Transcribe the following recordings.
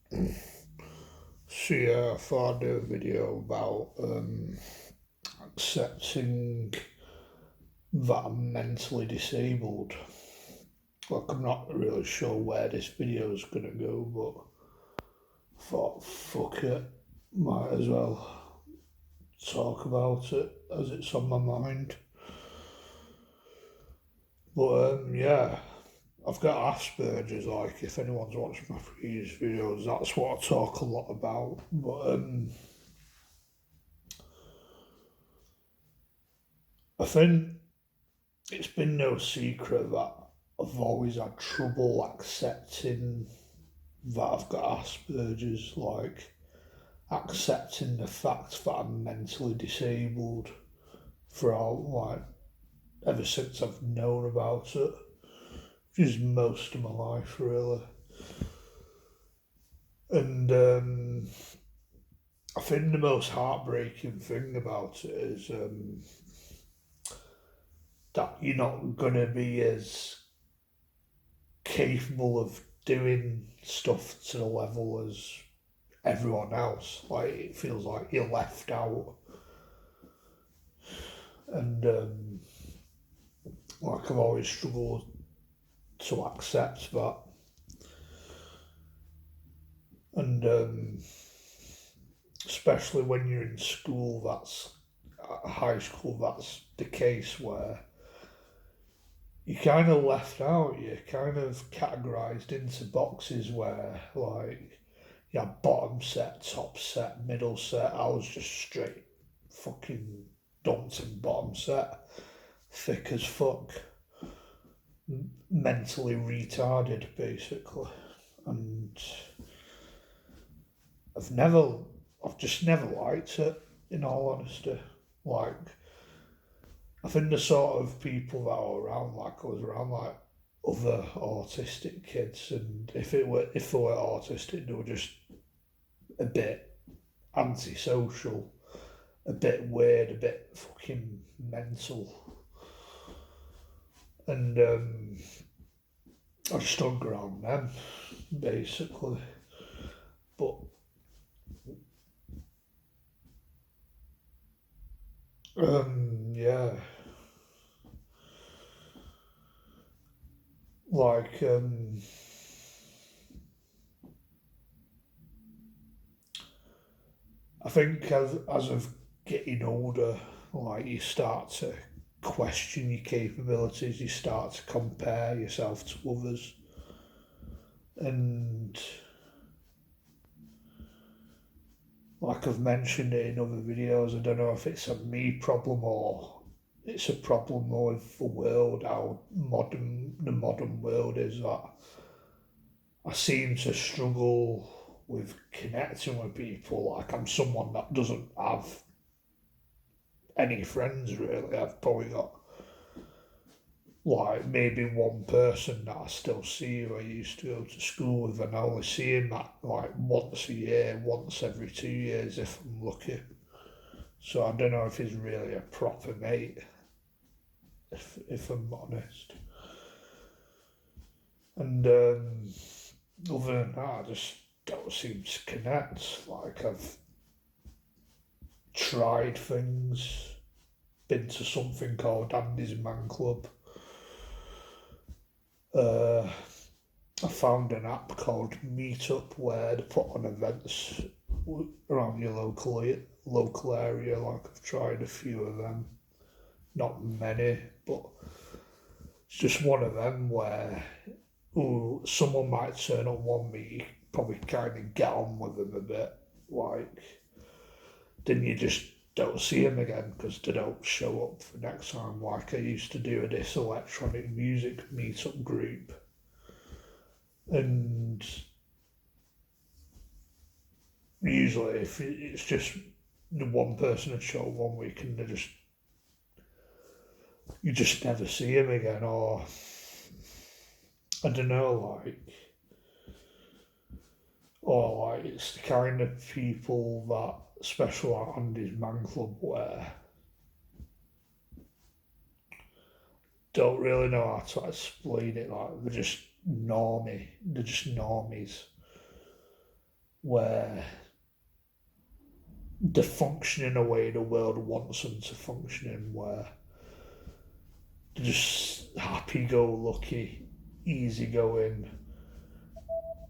So yeah, I thought I'd do a video about accepting that I'm mentally disabled. Like I'm not really sure where this video is gonna go, but I thought fuck it, might as well talk about it as it's on my mind. But yeah, I've got Asperger's. Like if anyone's watched my previous videos, that's what I talk a lot about. But I think it's been no secret that I've always had trouble accepting that I've got Asperger's, like accepting the fact that I'm mentally disabled throughout, like, ever since I've known about it, which is most of my life, really. And I think the most heartbreaking thing about it is that you're not going to be as capable of doing stuff to the level as everyone else. Like it feels like you're left out, and like I've always struggled to accept that. And especially when you're in school, that's high school. That's the case where you're kind of left out. You're kind of categorized into boxes where like yeah, bottom set, top set, middle set. I was just straight fucking dumped in bottom set, thick as fuck, mentally retarded basically. And I've never, I've just never liked it. In all honesty, like I think the sort of people that are around, like I was around like other autistic kids, and if they were autistic, they were just a bit antisocial, a bit weird, a bit fucking mental, and I just hung around them basically. But yeah, like I think as of getting older, like you start to question your capabilities, you start to compare yourself to others, and like I've mentioned it in other videos, I don't know if it's a me problem or it's a problem with the world, how the modern world is that I seem to struggle with connecting with people. Like I'm someone that doesn't have any friends really. I've probably got like maybe one person that I still see who I used to go to school with, and I only see him like once a year, once every 2 years if I'm lucky. So I don't know if he's really a proper mate, if I'm honest. And other than that, I just don't seem to connect. Like I've tried things, been to something called Andy's Man Club. Uh, I found an app called Meetup where they put on events around your local area. Like I've tried a few of them, not many, but it's just one of them where ooh, someone might turn up one week, probably kind of get on with them a bit, like then you just don't see them again because they don't show up for next time. Like I used to do this electronic music meetup group, and usually if it's just the one person that show up one week and they just you just never see him again, or I don't know, like or like it's the kind of people that special out on his man club where don't really know how to explain it. Like they're just normies. where they're functioning a way the world wants them to function in, where they're just happy-go-lucky, easygoing,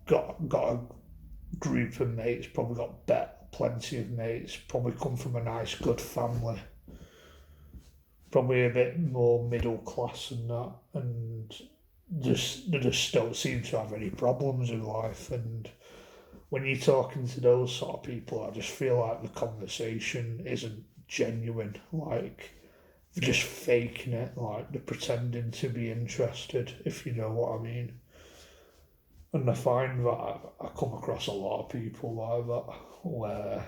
got a group of mates, probably got plenty of mates, probably come from a nice, good family, probably a bit more middle class than that, and they just don't seem to have any problems in life. And when you're talking to those sort of people, I just feel like the conversation isn't genuine. Like they're just faking it, like they're pretending to be interested, if you know what I mean. And I find that I come across a lot of people like that, where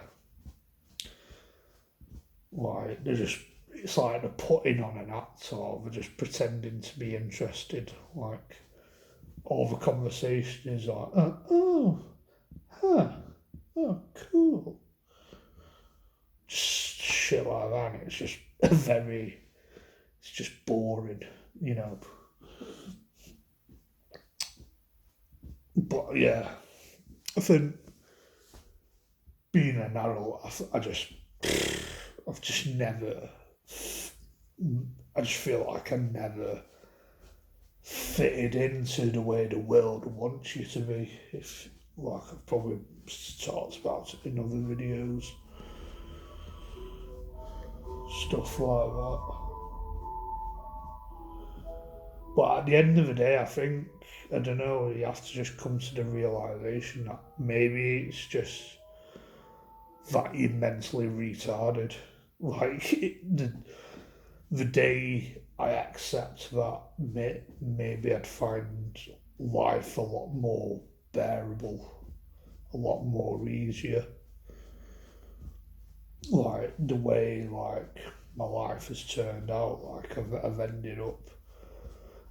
like they're just, it's like they're putting on an act or they're just pretending to be interested. Like all the conversation is like, oh, huh, oh, cool. Just shit like that. And it's just it's just boring, you know. But yeah, I think being an adult, I've just never, I just feel like I never fitted into the way the world wants you to be. If like I've probably talked about it in other videos, stuff like that. But at the end of the day, I think, I don't know, you have to just come to the realization that maybe it's just that you're mentally retarded. Like the day I accept that, maybe I'd find life a lot more bearable, a lot more easier. Like the way like my life has turned out, like I've ended up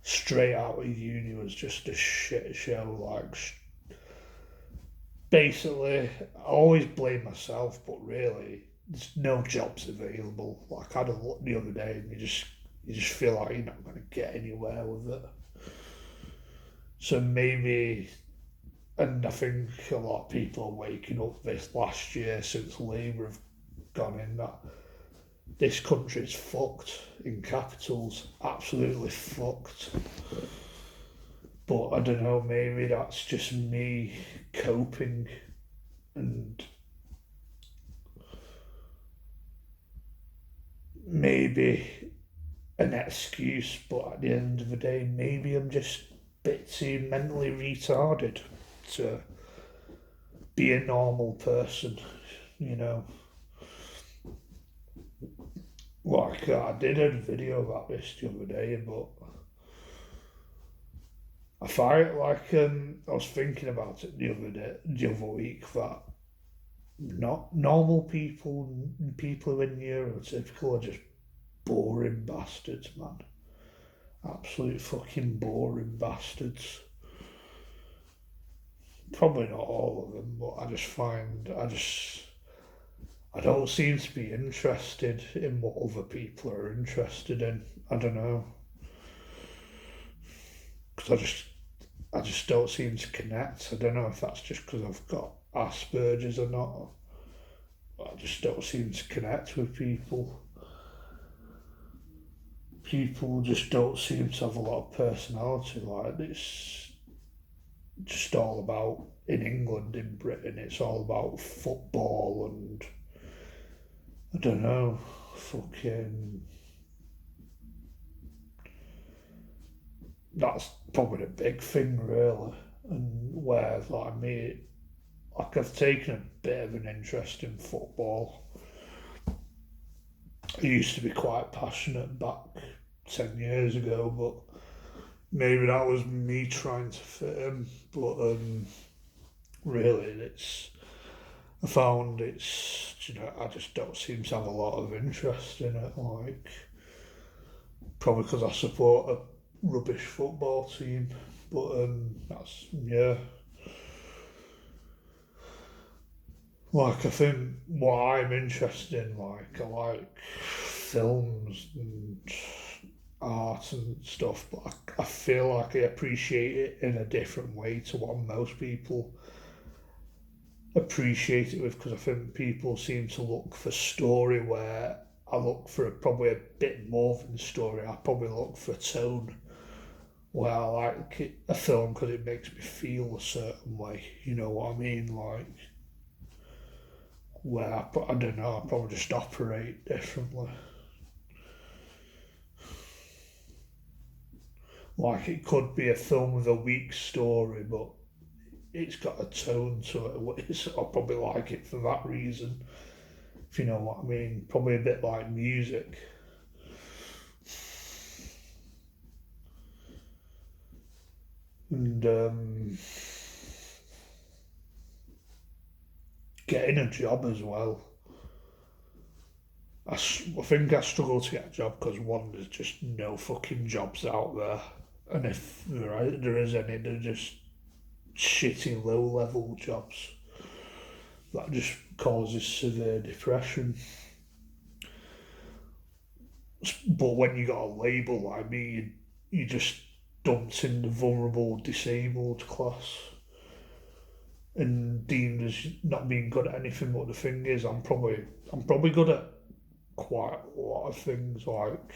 straight out of uni was just a shit show. Like basically, I always blame myself, but really, there's no jobs available. Like I had a look the other day, and you just feel like you're not going to get anywhere with it. So maybe, and I think a lot of people are waking up this last year since Labour have gone in that this country's fucked in capitals, absolutely fucked. But I don't know, maybe that's just me coping and maybe an excuse, but at the end of the day, maybe I'm just a bit too mentally retarded to be a normal person, you know. Like, I did a video about this the other day, but I find like I was thinking about it the other week, that not normal people who are neurotypical are just boring bastards, man. Absolute fucking boring bastards. Probably not all of them, but I don't seem to be interested in what other people are interested in. I don't know, because I just don't seem to connect. I don't know if that's just because I've got Asperger's or not. But I just don't seem to connect with people. People just don't seem to have a lot of personality. Like it's just all about, in England, in Britain, it's all about football and I don't know, fucking. That's probably the big thing, really. And where, like me, like I've taken a bit of an interest in football. I used to be quite passionate back 10 years ago, but maybe that was me trying to fit in. But really, I found I just don't seem to have a lot of interest in it. Like, probably because I support a rubbish football team. But that's, yeah. Like, I think what I'm interested in, like, I like films and art and stuff, but I feel like I appreciate it in a different way to what most people appreciate it with, because I think people seem to look for story where I look for probably a bit more than story. I probably look for tone where I like a film because it makes me feel a certain way. You know what I mean? Like where I don't know, I probably just operate differently. Like it could be a film with a weak story, but it's got a tone to it. I'll probably like it for that reason. If you know what I mean, probably a bit like music. And getting a job as well. I think I struggle to get a job because one, there's just no fucking jobs out there. And if there is any, they're just shitty low level jobs. That just causes severe depression. But when you got a label like me, you just dumped in the vulnerable, disabled class and deemed as not being good at anything. But the thing is, I'm probably good at quite a lot of things. Like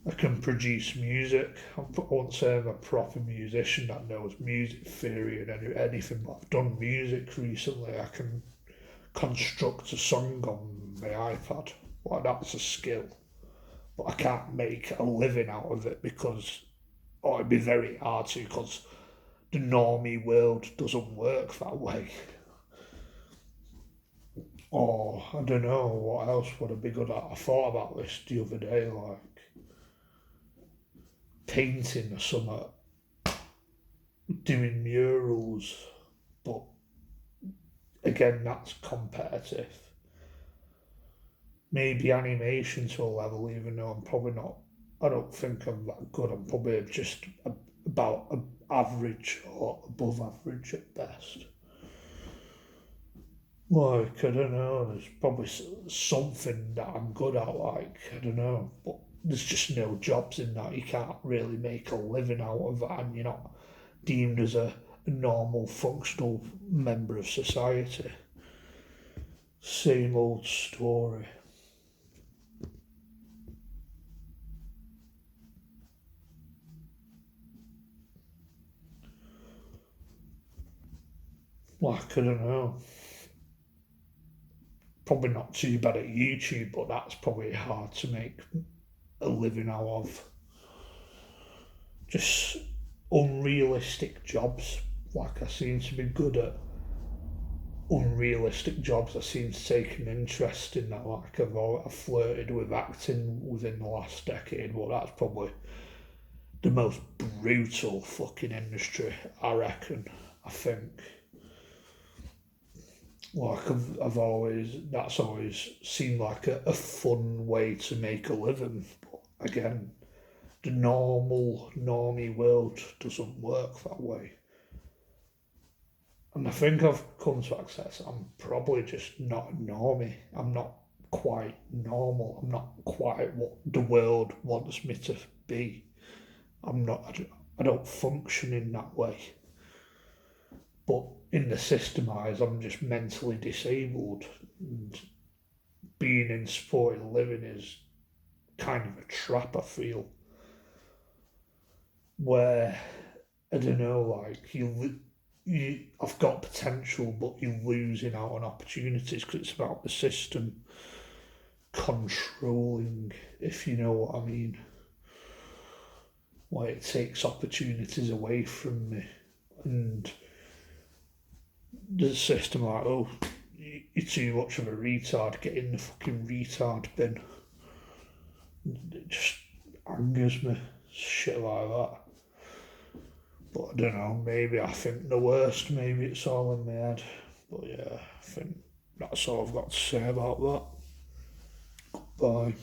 I can produce music. I won't say I'm a proper musician that knows music theory and anything, but I've done music recently. I can construct a song on my iPad. Like that's a skill, but I can't make a living out of it because it'd be very hard to because the normie world doesn't work that way. Or I don't know what else would I be good at. I thought about this the other day, like painting or something, doing murals, but again, that's competitive. Maybe animation to a level, even though I'm probably not. I don't think I'm that good. I'm probably just about average or above average at best. Like, I don't know, there's probably something that I'm good at, like, I don't know, but there's just no jobs in that. You can't really make a living out of that, and you're not deemed as a normal, functional member of society. Same old story. Like, I don't know, probably not too bad at YouTube, but that's probably hard to make a living out of. Just unrealistic jobs. Like, I seem to be good at unrealistic jobs. I seem to take an interest in that. Like I've flirted with acting within the last decade. Well, that's probably the most brutal fucking industry, I reckon. I think. Like I've always, that's always seemed like a fun way to make a living. But again, the normie world doesn't work that way. And I think I've come to accept I'm probably just not a normie. I'm not quite normal. I'm not quite what the world wants me to be. I'm not. I don't function in that way. But in the system eyes, I'm just mentally disabled. And being in supported living is kind of a trap. I feel where I don't know, like I've got potential, but you're losing out on opportunities because it's about the system controlling, if you know what I mean. Like it takes opportunities away from me, and the system like, oh, you're too much of a retard. Get in the fucking retard bin. It just angers me, shit like that. But I don't know, maybe I think the worst, maybe it's all in my head. But yeah, I think that's all I've got to say about that. Bye.